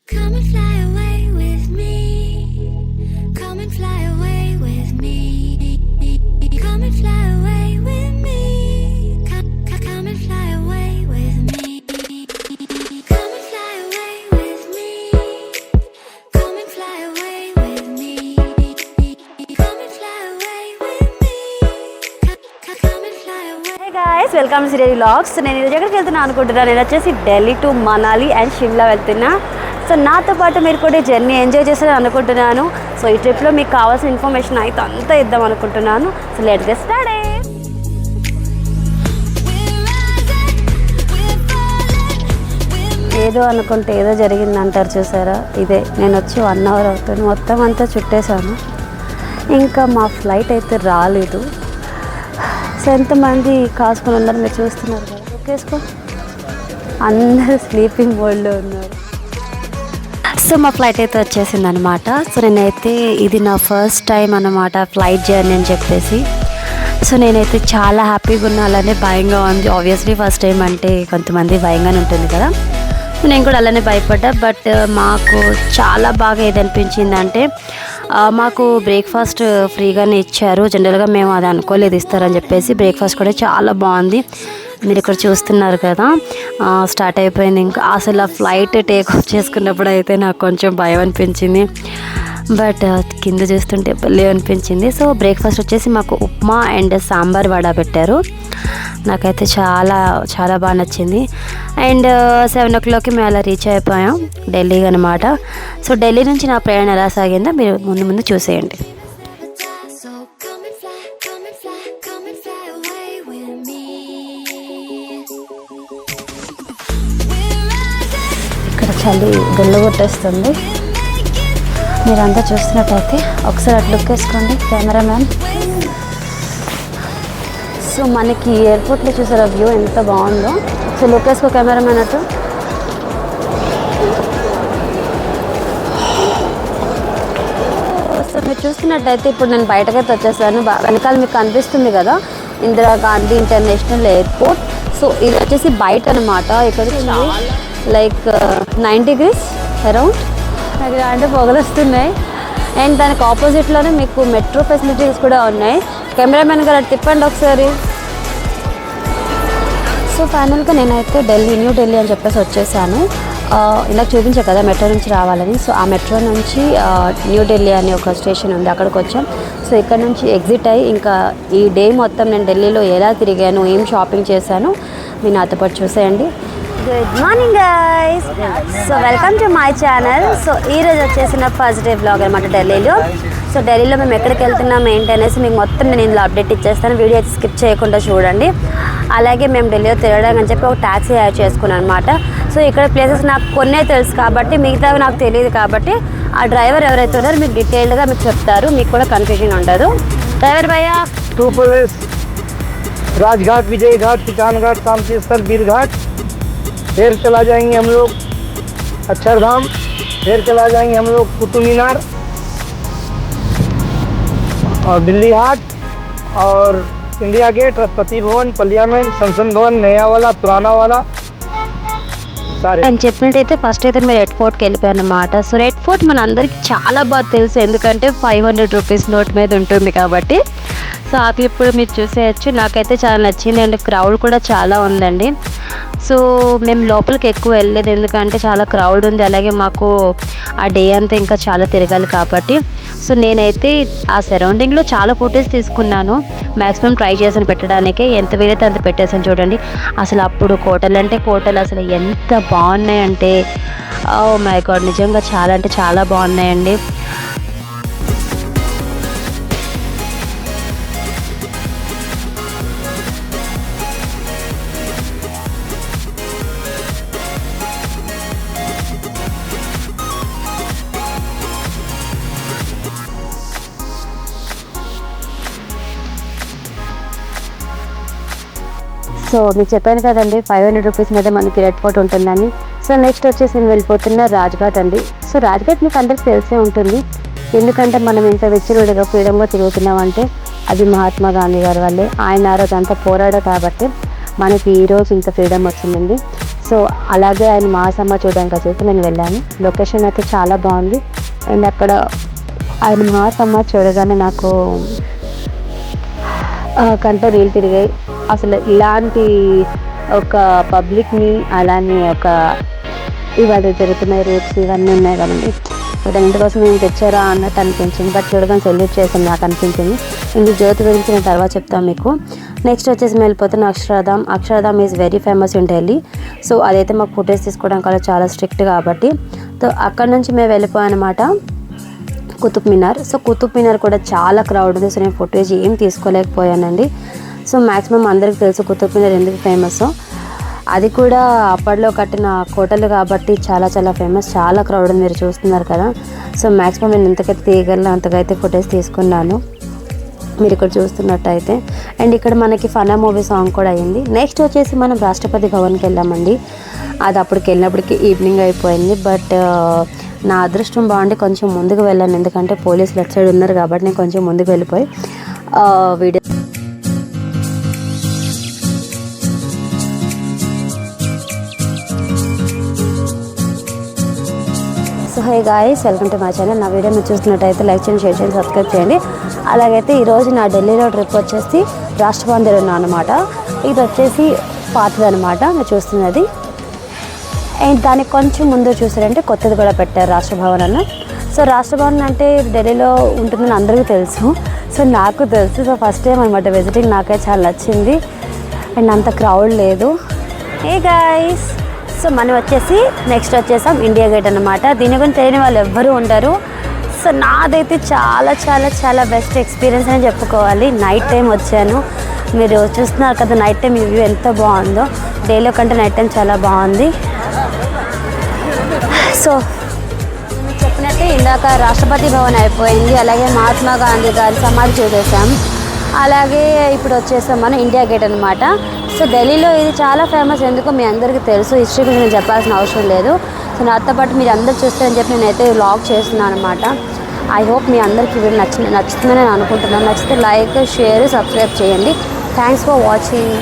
Come and fly away with me. Come and fly away with me. Come and fly away with me. Come and fly away with me. Come and fly away with me. Come and fly away with me. Come and fly away with me. Come and fly away. Hey guys, welcome to Siri Vlogs. నేను ఈరోజు ఎక్కడికి వెళ్తున్నా అనుకుంటున్నాను. నేను వచ్చేసి Delhi to Manali and Shimla వెళ్తున్నా. So నాతో పాటు మీరు కూడా జర్నీ ఎంజాయ్ చేస్తారని అనుకుంటున్నాను. సో ఈ ట్రిప్లో మీకు కావాల్సిన ఇన్ఫర్మేషన్ అయితే అంతా ఇద్దాం అనుకుంటున్నాను. So let's get started. ఏదో అనుకుంటే ఏదో జరిగింది అంటారు చూసారా, ఇదే. నేను వచ్చి 1 అవర్ అవుతుంది, మొత్తం అంతా చుట్టేశాను. ఇంకా మా ఫ్లైట్ అయితే రాలేదు. సో ఎంతమంది కాసుకొని ఉన్నారు మీరు చూస్తున్నారు కదా. ఒకేసుకో, అందరూ స్లీపింగ్ మోడ్లో ఉన్నారు. సో మా ఫ్లైట్ అయితే వచ్చేసింది అనమాట. సో నేనైతే ఇది నా ఫస్ట్ టైం అన్నమాట ఫ్లైట్ జర్నీ అని చెప్పేసి. సో నేనైతే చాలా హ్యాపీగా ఉన్నా, అలానే భయంగా ఉంది. ఆబ్వియస్లీ ఫస్ట్ టైం అంటే కొంతమంది భయంగానే ఉంటుంది కదా. సో నేను కూడా అలానే భయపడ్డా. బట్ మాకు చాలా బాగా ఏది అనిపించింది అంటే మాకు బ్రేక్ఫాస్ట్ ఫ్రీగానే ఇచ్చారు. జనరల్గా మేము అది అనుకోలేదు ఇస్తారని చెప్పేసి. బ్రేక్ఫాస్ట్ కూడా చాలా బాగుంది. మీరు ఇక్కడ చూస్తున్నారు కదా, స్టార్ట్ అయిపోయింది. ఇంకా అసలు ఆ ఫ్లైట్ టేక్ ఆఫ్ చేసుకున్నప్పుడు అయితే నాకు కొంచెం భయం అనిపించింది. బట్ కింద చూస్తుంటే భలే అనిపించింది. సో బ్రేక్ఫాస్ట్ వచ్చేసి మాకు ఉప్మా అండ్ సాంబార్ వడ పెట్టారు. నాకైతే చాలా చాలా బాగా నచ్చింది. అండ్ 7 o'clockకి మేము అలా రీచ్ అయిపోయాం ఢిల్లీ అనమాట. సో ఢిల్లీ నుంచి నా ప్రయాణం ఎలా సాగిందో మీరు ముందు చూసేయండి. So come and fly, come and fly, come and fly away with me. ఇక్కడ చలి గొల్లు కొట్టేస్తుంది. మీరంతా చూస్తున్నట్టయితే ఒకసారి అటు లుక్ వేసుకోండి కెమెరామ్యాన్. సో మనకి ఎయిర్పోర్ట్లో చూసారా వ్యూ ఎంత బాగుందో. సో లుక్ వేసుకో కెమెరామ్యాన్ అటు. సో మీరు చూస్తున్నట్టయితే ఇప్పుడు నేను బయటకైతే వచ్చేసాను. వెనకాల మీకు కనిపిస్తుంది కదా Indira Gandhi international airport. So ఇది వచ్చేసి బయట అనమాట. ఇక్కడ లైక్ 9 degrees అరౌండ్ నాకు అంటే పొగలు వస్తున్నాయి. అండ్ దానికి ఆపోజిట్లోనే మీకు మెట్రో ఫెసిలిటీస్ కూడా ఉన్నాయి. కెమెరామెన్ గారు అటు తిప్పండి ఒకసారి. సో ఫైనల్గా నేనైతే న్యూ ఢిల్లీ అని చెప్పేసి వచ్చేసాను. ఇలా చూపించా కదా మెట్రో నుంచి రావాలని. సో ఆ మెట్రో నుంచి న్యూ ఢిల్లీ అనే ఒక స్టేషన్ ఉంది, అక్కడికి వచ్చాం. సో ఇక్కడ నుంచి ఎగ్జిట్ అయ్యి ఇంకా ఈ డే మొత్తం నేను ఢిల్లీలో ఎలా తిరిగాను, ఏం షాపింగ్ చేశాను మీరు నాతో పాటు చూసేయండి. Good morning guys. So welcome to my channel. So ఈరోజు వచ్చేసిన ఫస్ట్ డే బ్లాగ్ అనమాట ఢిల్లీలో. సో ఢిల్లీలో మేము ఎక్కడికి వెళ్తున్నాం ఏంటి అనేసి మీకు మొత్తం నేను ఇందులో అప్డేట్ ఇచ్చేస్తాను. వీడియో అయితే స్కిప్ చేయకుండా చూడండి. అలాగే మేము ఢిల్లీలో తిరగడానికి అని చెప్పి ఒక ట్యాక్సీ హైర్ చేసుకున్నాను అనమాట. సో ఇక్కడ ప్లేసెస్ నాకు కొన్నే తెలుసు కాబట్టి, మిగతావి నాకు తెలియదు కాబట్టి ఆ డ్రైవర్ ఎవరైతే ఉన్నారో మీకు డీటెయిల్డ్గా మీకు చెప్తారు, మీకు కూడా కన్ఫ్యూజన్ ఉండదు. డ్రైవర్ భయ్యా, 2 प्लेस राजघाट, विजय घाट, किसान घाट, शांति स्थल, वीर घाट. फिर चला जाएंगे हम लोग अक्षरधाम. फिर चला जाएंगे हम लोग कुतुब मीनार और दिल्ली हाट और India gate, Rashtrapati Bhavan, parliament, संसद भवन, नया वाला, पुराना वाला सारे. అని చెప్పినట్టయితే ఫస్ట్ అయితే మీరు రెడ్ ఫోర్ట్కి వెళ్ళిపోయాను అనమాట. సో రెడ్ ఫోర్ట్ మన అందరికి చాలా బాగా తెలుసు, ఎందుకంటే 500 రూపీస్ నోట్ మీద ఉంటుంది కాబట్టి. సో అది ఇప్పుడు మీరు చూసేయచ్చు. నాకైతే చాలా నచ్చింది అండ్ క్రౌడ్ కూడా చాలా ఉందండి. సో మేము లోపలికి ఎక్కువ వెళ్ళలేదు, ఎందుకంటే చాలా క్రౌడ్ ఉంది. అలాగే మాకు ఆ డే అంతా ఇంకా చాలా తిరగాలి కాబట్టి. సో నేనైతే ఆ సరౌండింగ్లో చాలా ఫొటోస్ తీసుకున్నాను. మ్యాక్సిమం ట్రై చేశాను పెట్టడానికి, ఎంత వీలైతే అంత పెట్టేసాను. చూడండి అసలు అప్పుడు కోటలు అంటే కోటలు అసలు ఎంత బాగున్నాయంటే, ఓ మై గాడ్, నిజంగా చాలా అంటే చాలా బాగున్నాయండి. సో మీకు చెప్పాను కదండి 500 రూపీస్ మీద మనకి రెడ్ ఫోర్ట్ ఉంటుందని. సో నెక్స్ట్ వచ్చేసి నేను వెళ్ళిపోతున్న రాజ్ఘాట్ అండి. సో రాజ్ఘాట్ మీకు అందరికి తెలిసే ఉంటుంది, ఎందుకంటే మనం ఇంత విచ్చలవిడిగా ఫ్రీడమ్గా తిరుగుతున్నామంటే అది మహాత్మా గాంధీ గారి వల్లే. ఆయన ఆ రోజు అంతా పోరాడారు కాబట్టి మనకి ఈరోజు ఇంత ఫ్రీడమ్ వచ్చిందండి. సో అలాగే ఆయన మహాసమ్మ చూడడానికి వచ్చేసి నేను వెళ్ళాను. లొకేషన్ అయితే చాలా బాగుంది. అండ్ అక్కడ ఆయన మహాసమ్మ చూడగానే నాకు కంట నీళ్ళు తిరిగాయి. అసలు ఇలాంటి ఒక పబ్లిక్ని అలానే ఒక ఇవాళ జరుగుతున్నాయి రేప్స్ ఇవన్నీ ఉన్నాయి కదండి. దాని కోసం నేను తెచ్చారా అన్నట్టు అనిపించింది. బట్ చూడగానే సెల్యూట్ చేసాను, నాకు అనిపించింది. ఇందుకు జ్యోతి గురించి నేను తర్వాత చెప్తాను మీకు. నెక్స్ట్ వచ్చేసి మేము వెళ్ళిపోతున్న Akshardham. Akshardham is very famous in Delhi. So అదైతే మాకు ఫుటేజ్ తీసుకోవడం కూడా చాలా స్ట్రిక్ట్ కాబట్టి సో అక్కడ నుంచి మేము వెళ్ళిపోయాం అనమాట కుతుబ్ మినార్. సో కుతుబ్ మినార్ కూడా చాలా క్రౌడ్ ఉంది. సో నేను ఫుటేజ్ ఏం తీసుకోలేకపోయానండి. సో మ్యాక్సిమం అందరికీ తెలుసు కుతుబ్ మినార్ ఎందుకు ఫేమస్. అది కూడా అప్పట్లో కట్టిన కోటలు కాబట్టి చాలా చాలా ఫేమస్. చాలా క్రౌడ్ మీరు చూస్తున్నారు కదా. సో మ్యాక్సిమం నేను ఎంతకైతే తీయగలను అంతకైతే ఫుటేజ్ తీసుకున్నాను, మీరు ఇక్కడ చూస్తున్నట్టయితే. అండ్ ఇక్కడ మనకి ఫనా మూవీ సాంగ్ కూడా అయింది. నెక్స్ట్ వచ్చేసి మనం రాష్ట్రపతి భవన్కి వెళ్ళామండి. అది అప్పటికి వెళ్ళినప్పటికీ ఈవినింగ్ అయిపోయింది. బట్ నా అదృష్టం బాగుండి కొంచెం ముందుకు వెళ్ళాను, ఎందుకంటే పోలీసులు అటు సైడ్ ఉన్నారు కాబట్టి నేను కొంచెం ముందుకు వెళ్ళిపోయి video. So high guys, welcome to my channel. నా వీడియో మీరు చూస్తున్నట్టయితే లైక్ చేయండి, షేర్ చేయండి, సబ్స్క్రైబ్ చేయండి. అలాగైతే ఈరోజు నా ఢిల్లీలో ట్రిప్ వచ్చేసి రాష్ట్రభవన్ దగ్గర ఉన్నాను అనమాట. ఇది వచ్చేసి పాతది అనమాట మీరు చూస్తున్నది. అండ్ దానికి కొంచెం ముందు చూసారంటే కొత్తది కూడా పెట్టారు రాష్ట్రభవన్ అన్న. సో రాష్ట్రభవన్ అంటే ఢిల్లీలో ఉంటుందని అందరికీ తెలుసు, సో నాకు తెలుసు. సో ఫస్ట్ టైం అనమాట విజిటింగ్, నాకైతే చాలా నచ్చింది. అండ్ అంత క్రౌడ్ లేదు. ఏ గాయ్స్, సో మనం వచ్చేసి నెక్స్ట్ వచ్చేసాం ఇండియా గేట్ అనమాట. దీని గురించి తెలియని వాళ్ళు ఎవ్వరూ ఉండరు. సో నాదైతే చాలా చాలా చాలా బెస్ట్ ఎక్స్పీరియన్స్ అని చెప్పుకోవాలి. నైట్ టైం వచ్చాను, మీరు చూస్తున్నారు కదా నైట్ టైం వ్యూ ఎంత బాగుందో. డేలో కంటే నైట్ టైం చాలా బాగుంది. సో చెప్పినట్టే ఇందాక రాష్ట్రపతి భవన్ అయిపోయింది, అలాగే మహాత్మా గాంధీ గారి సమాధి చూసేసాం. అలాగే ఇప్పుడు వచ్చేసాం మనం ఇండియా గేట్ అనమాట. సో ఢిల్లీలో ఇది చాలా ఫేమస్, ఎందుకో మీ అందరికీ తెలుసు. హిస్టరీ గురించి నేను చెప్పాల్సిన అవసరం లేదు. సో నాతో పాటు మీరు అందరూ చూస్తారని చెప్పి నేనైతే వ్లాగ్ చేస్తున్నాను అనమాట. ఐ హోప్ మీ అందరికీ వీడియో నచ్చుతుందని నేను అనుకుంటున్నాను. నచ్చితే లైక్, షేర్, సబ్స్క్రైబ్ చేయండి. Thanks for watching.